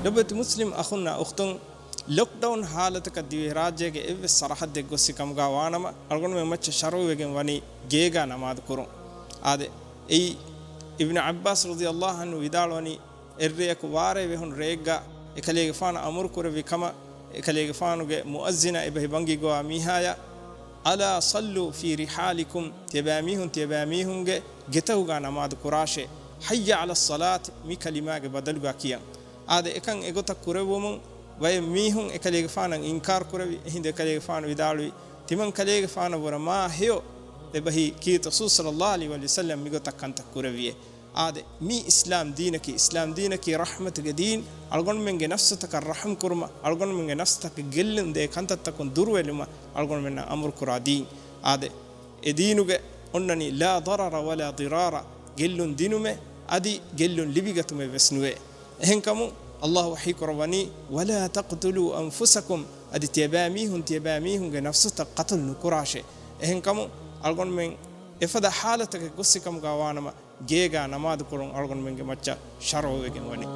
لبت مسلم أخونا أختون لوكداون حالتك ديوه راجعك إيه صراحة دعوسي كم غوانما أرغون ممتش شرو وجن واني جيجا نماد كورون هذا أي ابن عباس رضي الله عنه يدالوني الريك واره بهون ريجا إكليك فان أمر كور بكما إكليك فانو مؤذنا إبه بانجي جوا ميهايا ألا صلوا في رحالكم تباميهم جتوغا نماد كراشه حي على الصلاة مي كلمة بدلغا كيان هذا إكان إغوتا كوربومون وي ميهون إكليك فانا إنكار كوربي هند إكليك فانا ودالوي تمن كليك فانا ورما هيو تبهي كي رسول صلى الله عليه وسلم ميغوتا كانت كوربيه هذا مي إسلام دينك رحمة دين ألقون من نفسك الرحم كرما ألقون من نفسك جلن ده كانت تكون دروه لما ألقون من أمر كرادين هذا دينك أنني لا ضرر ولا ضرار جلن دينه أدي جلن لبيجتم بسنوه هنكمو الله وحيك رباني ولا تقتلوا أنفسكم أدي تيباميهم نفسك قتل نكراشه هنكمو ألقون من إفدا حالتك قصكم قوانما جيجا نماد كورون ألقون من مچا شرو وجن وني